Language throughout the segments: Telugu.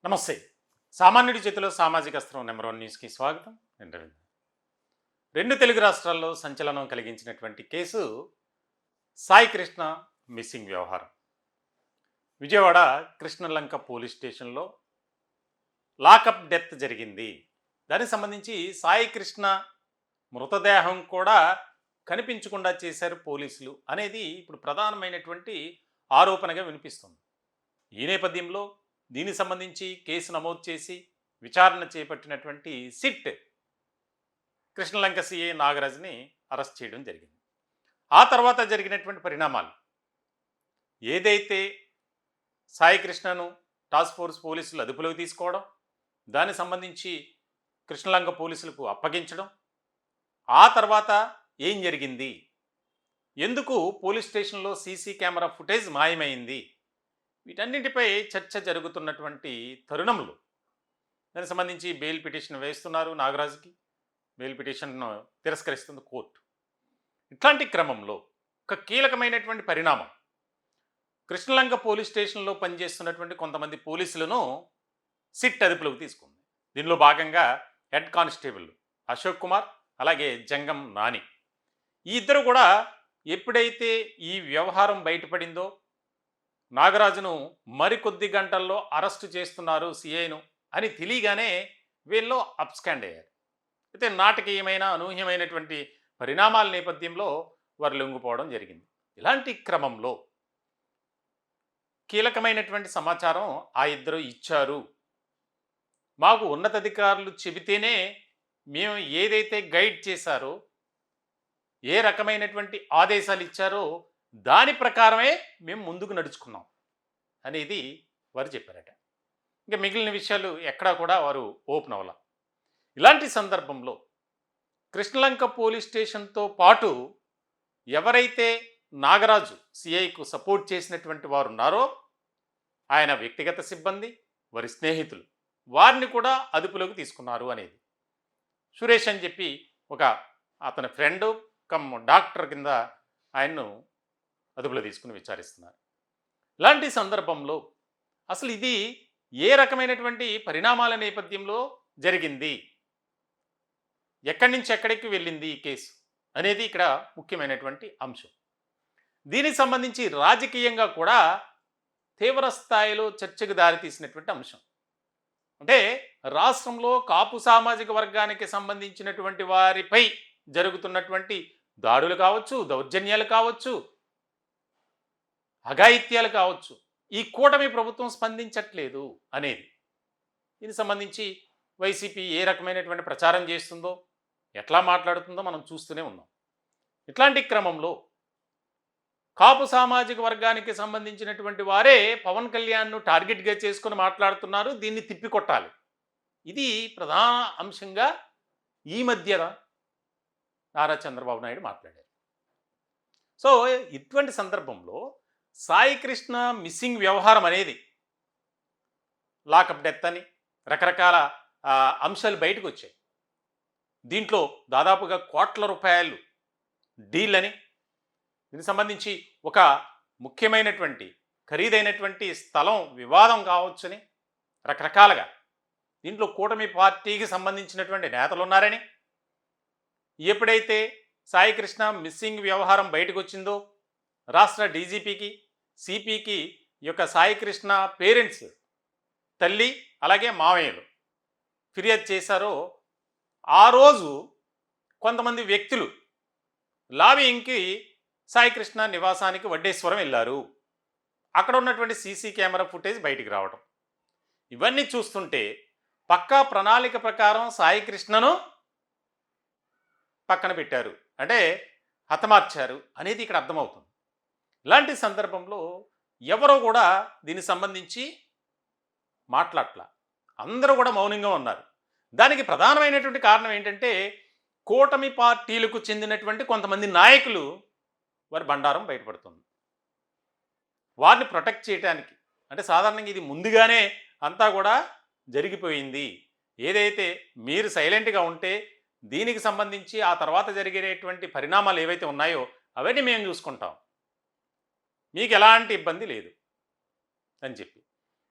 నమస్తే. సామాన్యుడి చేతిలో సామాజిక అస్త్రం నెంబర్ 1 న్యూస్‌కి స్వాగతం. నేను రవీంద్ర. 2 తెలుగు రాష్ట్రాల్లో సంచలనం కలిగించినటువంటి కేసు సాయి కృష్ణ మిస్సింగ్ వ్యవహారం. విజయవాడ కృష్ణలంక పోలీస్ స్టేషన్‌లో లాకప్ డెత్ జరిగింది. దానికి సంబంధించి సాయి కృష్ణ మృతదేహం కూడా కనిపించకుండా చేశారు పోలీసులు అనేది ఇప్పుడు ప్రధానమైనటువంటి ఆరోపణగా వినిపిస్తుంది. ఈ నేపథ్యంలో దీనికి సంబంధించి కేసు నమోదు చేసి విచారణ చేపట్టినటువంటి సిట్ కృష్ణలంక సిఐ నాగరాజ్ని అరెస్ట్ చేయడం జరిగింది. ఆ తర్వాత జరిగినటువంటి పరిణామాలు ఏదైతే సాయి కృష్ణను టాస్క్ ఫోర్స్ పోలీసులు అదుపులోకి తీసుకోవడం, దానికి సంబంధించి కృష్ణలంక పోలీసులకు అప్పగించడం, ఆ తర్వాత ఏం జరిగింది, ఎందుకు పోలీస్ స్టేషన్లో సీసీ కెమెరా ఫుటేజ్ మాయమైంది, వీటన్నింటిపై చర్చ జరుగుతున్నటువంటి తరుణంలో దానికి సంబంధించి బెయిల్ పిటిషన్ వేస్తున్నారు నాగరాజుకి. బెయిల్ పిటిషన్ను తిరస్కరిస్తుంది కోర్టు. ఇట్లాంటి క్రమంలో ఒక కీలకమైనటువంటి పరిణామం, కృష్ణలంక పోలీస్ స్టేషన్లో పనిచేస్తున్నటువంటి కొంతమంది పోలీసులను సిట్ అదుపులోకి తీసుకుంది. దీనిలో భాగంగా హెడ్ కానిస్టేబుల్ అశోక్ కుమార్, అలాగే జంగం నాని, ఈ ఇద్దరు కూడా ఎప్పుడైతే ఈ వ్యవహారం బయటపడిందో నాగరాజును మరికొద్ది గంటల్లో అరెస్టు చేస్తున్నారు సిఐను అని తెలియగానే వీళ్ళు అప్స్కాండ్ అయ్యారు. అయితే నాటకీయమైన అనూహ్యమైనటువంటి పరిణామాల నేపథ్యంలో వారు లొంగిపోవడం జరిగింది. ఇలాంటి క్రమంలో కీలకమైనటువంటి సమాచారం ఆ ఇద్దరు ఇచ్చారు. మాకు ఉన్నతాధికారులు చెబితేనే మేము ఏదైతే గైడ్ చేశారో, ఏ రకమైనటువంటి ఆదేశాలు ఇచ్చారో దాని ప్రకారమే మేము ముందుకు నడుచుకున్నాం అనేది వారు చెప్పారట. ఇంకా మిగిలిన విషయాలు ఎక్కడా కూడా వారు ఓపెన్ అవ్వాల. ఇలాంటి సందర్భంలో కృష్ణలంక పోలీస్ స్టేషన్తో పాటు ఎవరైతే నాగరాజు సిఐకు సపోర్ట్ చేసినటువంటి వారు ఉన్నారో ఆయన వ్యక్తిగత సిబ్బంది, వారి స్నేహితులు, వారిని కూడా అదుపులోకి తీసుకున్నారు అనేది. సురేష్ అని చెప్పి ఒక అతని ఫ్రెండ్ కమ్ డాక్టర్ కింద ఆయన్ను అదుపులో తీసుకుని విచారిస్తున్నారు. ఇలాంటి సందర్భంలో అసలు ఇది ఏ రకమైనటువంటి పరిణామాల నేపథ్యంలో జరిగింది, ఎక్కడి నుంచి ఎక్కడికి వెళ్ళింది ఈ కేసు అనేది ఇక్కడ ముఖ్యమైనటువంటి అంశం. దీనికి సంబంధించి రాజకీయంగా కూడా తీవ్ర స్థాయిలో చర్చకు దారితీసినటువంటి అంశం. అంటే రాష్ట్రంలో కాపు సామాజిక వర్గానికి సంబంధించినటువంటి వారిపై జరుగుతున్నటువంటి దాడులు కావచ్చు, దౌర్జన్యాలు కావచ్చు, అఘాయిత్యాలు కావచ్చు, ఈ కూటమి ప్రభుత్వం స్పందించట్లేదు అనేది. దీనికి సంబంధించి వైసీపీ ఏ రకమైనటువంటి ప్రచారం చేస్తుందో, ఎట్లా మాట్లాడుతుందో మనం చూస్తూనే ఉన్నాం. ఇట్లాంటి క్రమంలో కాపు సామాజిక వర్గానికి సంబంధించినటువంటి వారే పవన్ కళ్యాణ్ను టార్గెట్గా చేసుకొని మాట్లాడుతున్నారు, దీన్ని తిప్పికొట్టాలి. ఇది ప్రధాన అంశంగా ఈ మధ్య నారా చంద్రబాబు నాయుడు మాట్లాడారు. సో ఇటువంటి సందర్భంలో సాయి కృష్ణ మిస్సింగ్ వ్యవహారం అనేది లాకప్ డెత్ అని రకరకాల అంశాలు బయటకు వచ్చాయి. దీంట్లో దాదాపుగా కోట్ల రూపాయలు డీల్ అని, దీనికి సంబంధించి ఒక ముఖ్యమైనటువంటి ఖరీదైనటువంటి స్థలం వివాదం కావచ్చని, రకరకాలుగా దీంట్లో కూటమి పార్టీకి సంబంధించినటువంటి నేతలు ఉన్నారని, ఎప్పుడైతే సాయి కృష్ణ మిస్సింగ్ వ్యవహారం బయటకు వచ్చిందో రాష్ట్ర డీజీపీకి, సిపికి ఈ యొక్క సాయి కృష్ణ పేరెంట్స్, తల్లి అలాగే మావయ్యలు ఫిర్యాదు చేశారో ఆ రోజు కొంతమంది వ్యక్తులు లాబింగ్కి సాయి కృష్ణ నివాసానికి వడ్డేశ్వరం వెళ్ళారు. అక్కడ ఉన్నటువంటి సీసీ కెమెరా ఫుటేజ్ బయటికి రావడం, ఇవన్నీ చూస్తుంటే పక్కా ప్రణాళిక ప్రకారం సాయి కృష్ణను పక్కన పెట్టారు, అంటే హతమార్చారు అనేది ఇక్కడ అర్థమవుతుంది. ఇలాంటి సందర్భంలో ఎవరో కూడా దీనికి సంబంధించి మాట్లాడట్లా, అందరూ కూడా మౌనంగా ఉన్నారు. దానికి ప్రధానమైనటువంటి కారణం ఏంటంటే కూటమి పార్టీలకు చెందినటువంటి కొంతమంది నాయకులు వారి బండారం బయటపడుతుంది. వారిని ప్రొటెక్ట్ చేయడానికి, అంటే సాధారణంగా ఇది ముందుగానే అంతా కూడా జరిగిపోయింది. ఏదైతే మీరు సైలెంట్గా ఉంటే దీనికి సంబంధించి ఆ తర్వాత జరిగేటువంటి పరిణామాలు ఏవైతే ఉన్నాయో అవన్నీ మేము చూసుకుంటాం, మీకు ఎలాంటి ఇబ్బంది లేదు అని చెప్పి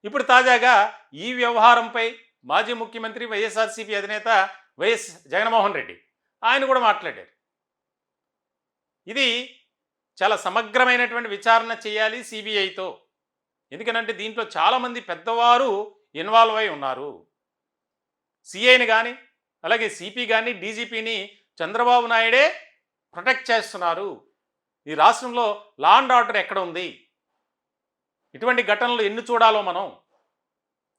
ఇప్పుడు తాజాగా ఈ వ్యవహారంపై మాజీ ముఖ్యమంత్రి వైఎస్ఆర్సీపీ అధినేత వైఎస్ జగన్మోహన్ రెడ్డి ఆయన కూడా మాట్లాడారు. ఇది చాలా సమగ్రమైనటువంటి విచారణ చేయాలి సిబిఐతో. ఎందుకనంటే దీంట్లో చాలామంది పెద్దవారు ఇన్వాల్వ్ అయి ఉన్నారు. సిఐని కానీ అలాగే సిపి కానీ డీజీపీని చంద్రబాబు నాయుడే ప్రొటెక్ట్ చేస్తున్నారు. ఈ రాష్ట్రంలో లా అండ్ ఆర్డర్ ఎక్కడ ఉంది, ఇటువంటి ఘటనలు ఎన్ని చూడాలో మనం,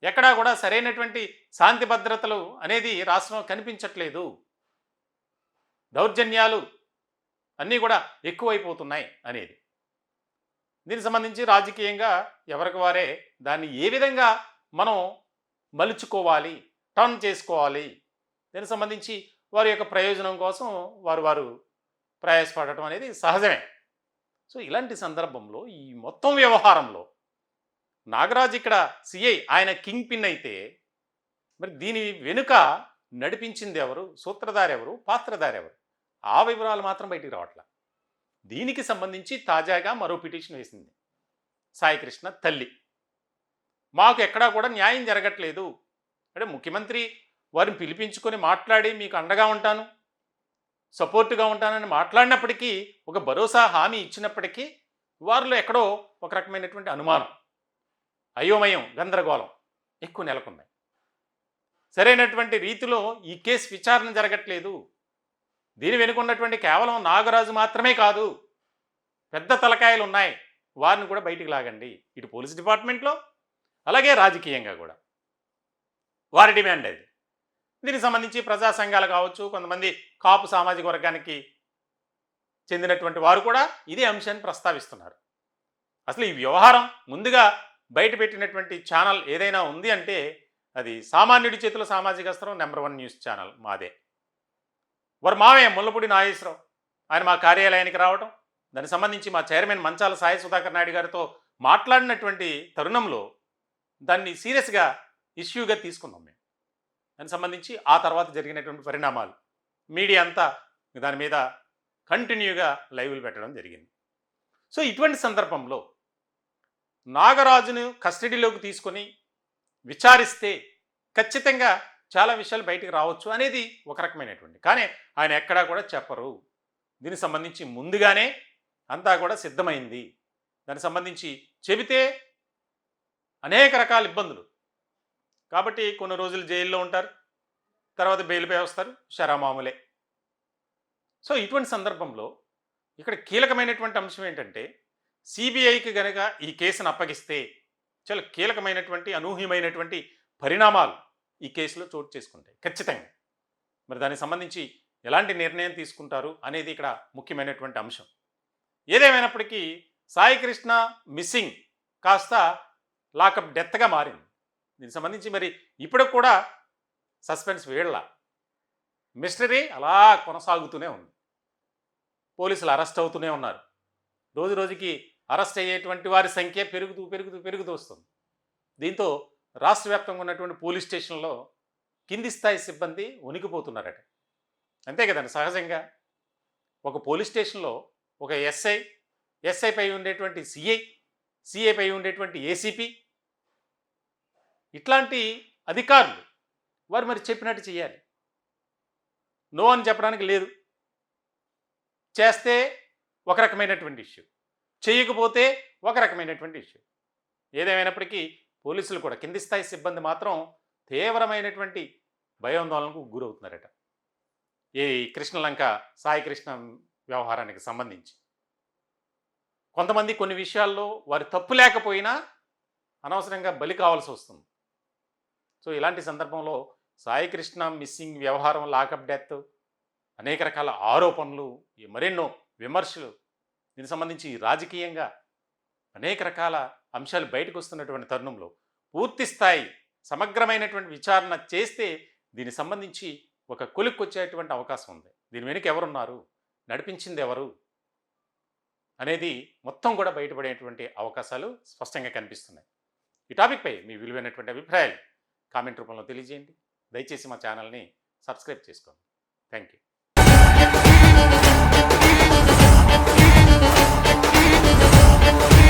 ఎక్కడా కూడా సరైనటువంటి శాంతి భద్రతలు అనేది రాష్ట్రంలో కనిపించట్లేదు. దౌర్జన్యాలు అన్నీ కూడా ఎక్కువైపోతున్నాయి అనేది. దీనికి సంబంధించి రాజకీయంగా ఎవరికి వారే దాన్ని ఏ విధంగా మనం మలుచుకోవాలి, టర్న్ చేసుకోవాలి, దీనికి సంబంధించి వారి యొక్క ప్రయోజనం కోసం వారు ప్రయాసపడటం అనేది సహజమే. సో ఇలాంటి సందర్భంలో ఈ మొత్తం వ్యవహారంలో నాగరాజ్ ఇక్కడ సిఐ, ఆయన కింగ్ పిన్ అయితే మరి దీని వెనుక నడిపించింది ఎవరు, సూత్రధారి ఎవరు, పాత్రధారి ఎవరు, ఆ వివరాలు మాత్రం బయటికి రావట్లా. దీనికి సంబంధించి తాజాగా మరో పిటిషన్ వేసింది సాయికృష్ణ తల్లి. మాకు ఎక్కడా కూడా న్యాయం జరగట్లేదు అంటే ముఖ్యమంత్రి వారిని పిలిపించుకొని మాట్లాడి మీకు అండగా ఉంటాను, సపోర్టుగా ఉంటానని మాట్లాడినప్పటికీ, ఒక భరోసా హామీ ఇచ్చినప్పటికీ వారిలో ఎక్కడో ఒక రకమైనటువంటి అనుమానం, అయోమయం, గందరగోళం ఎక్కువ నెలకొన్నాయి. సరైనటువంటి రీతిలో ఈ కేసు విచారణ జరగట్లేదు. దీని వెనుకున్నటువంటి కేవలం నాగరాజు మాత్రమే కాదు, పెద్ద తలకాయలు ఉన్నాయి, వారిని కూడా బయటికి లాగండి. ఇటు పోలీస్ డిపార్ట్మెంట్లో అలాగే రాజకీయంగా కూడా వారి డిమాండ్ అది. దీనికి సంబంధించి ప్రజా సంఘాలు కావచ్చు, కొంతమంది కాపు సామాజిక వర్గానికి చెందినటువంటి వారు కూడా ఇదే అంశాన్ని ప్రస్తావిస్తున్నారు. అసలు ఈ వ్యవహారం ముందుగా బయటపెట్టినటువంటి ఛానల్ ఏదైనా ఉంది అంటే అది సామాన్యుడి చేతుల సామాజిక అస్త్రం #1 న్యూస్ ఛానల్ మాదే. వారు మావయ్య ముల్లపూడి నాగేశ్వరరావు ఆయన మా కార్యాలయానికి రావడం, దానికి సంబంధించి మా చైర్మన్ మంచాల సాయి సుధాకర్ నాయుడు గారితో మాట్లాడినటువంటి తరుణంలో దాన్ని సీరియస్గా ఇష్యూగా తీసుకున్నాం మేము. దానికి సంబంధించి ఆ తర్వాత జరిగినటువంటి పరిణామాలు మీడియా అంతా దాని మీద కంటిన్యూగా లైవ్లు పెట్టడం జరిగింది. సో ఇటువంటి సందర్భంలో నాగరాజును కస్టడీలోకి తీసుకొని విచారిస్తే ఖచ్చితంగా చాలా విషయాలు బయటికి రావచ్చు అనేది ఒక రకమైనటువంటి, కానీ ఆయన ఎక్కడా కూడా చెప్పరు. దీనికి సంబంధించి ముందుగానే అంతా కూడా సిద్ధమైంది. దానికి సంబంధించి చెబితే అనేక రకాల ఇబ్బందులు, కాబట్టి కొన్ని రోజులు జైల్లో ఉంటారు, తర్వాత బెయిల్పై వస్తారు, శరామామూలే. సో ఇటువంటి సందర్భంలో ఇక్కడ కీలకమైనటువంటి అంశం ఏంటంటే సిబిఐకి గనక ఈ కేసును అప్పగిస్తే చాలా కీలకమైనటువంటి అనూహ్యమైనటువంటి పరిణామాలు ఈ కేసులో చోటు చేసుకుంటాయి ఖచ్చితంగా. మరి దానికి సంబంధించి ఎలాంటి నిర్ణయం తీసుకుంటారు అనేది ఇక్కడ ముఖ్యమైనటువంటి అంశం. ఏదేమైనప్పటికీ సాయికృష్ణ మిస్సింగ్ కాస్త లాకప్ డెత్గా మారింది. దీనికి సంబంధించి మరి ఇప్పటికి కూడా సస్పెన్స్ వీళ్ళ మిస్టరీ అలా కొనసాగుతూనే ఉంది. పోలీసులు అరెస్ట్ అవుతూనే ఉన్నారు. రోజు రోజుకి అరెస్ట్ అయ్యేటువంటి వారి సంఖ్య పెరుగుతూ వస్తుంది. దీంతో రాష్ట్ర వ్యాప్తంగా ఉన్నటువంటి పోలీస్ స్టేషన్లో కింది స్థాయి సిబ్బంది వణికిపోతున్నారట. అంతే కదండి, సహజంగా ఒక పోలీస్ స్టేషన్లో ఒక ఎస్ఐ పై ఉండేటువంటి సిఐ పై ఉండేటువంటి ఏసీపీ, ఇట్లాంటి అధికారులు వారు మరి చెప్పినట్టు చేయాలి. నో అని చెప్పడానికి లేదు. చేస్తే ఒక రకమైనటువంటి ఇష్యూ, చేయకపోతే ఒక రకమైనటువంటి ఇష్యూ. ఏదేమైనప్పటికీ పోలీసులు కూడా కింది స్థాయి సిబ్బంది మాత్రం తీవ్రమైనటువంటి భయాందోళనకు గురవుతున్నారట ఈ కృష్ణలంక సాయికృష్ణ వ్యవహారానికి సంబంధించి. కొంతమంది కొన్ని విషయాల్లో వారి తప్పు లేకపోయినా అనవసరంగా బలి కావాల్సి వస్తుంది. సో ఇలాంటి సందర్భంలో సాయికృష్ణ మిస్సింగ్ వ్యవహారం, లాకప్ డెత్, అనేక రకాల ఆరోపణలు, మరెన్నో విమర్శలు, దీనికి సంబంధించి రాజకీయంగా అనేక రకాల అంశాలు బయటకు వస్తున్నటువంటి తరుణంలో పూర్తి స్థాయి సమగ్రమైనటువంటి విచారణ చేస్తే దీనికి సంబంధించి ఒక కొలిక్కి వచ్చేటువంటి అవకాశం ఉంది. దీని వెనుక ఎవరున్నారు, నడిపించింది ఎవరు అనేది మొత్తం కూడా బయటపడేటువంటి అవకాశాలు స్పష్టంగా కనిపిస్తున్నాయి. ఈ టాపిక్పై మీ విలువైనటువంటి అభిప్రాయాలు కామెంట్ రూపంలో తెలియజేయండి. దయచేసి మా ఛానల్ని సబ్స్క్రైబ్ చేసుకోండి. Thank you. We'll be right back.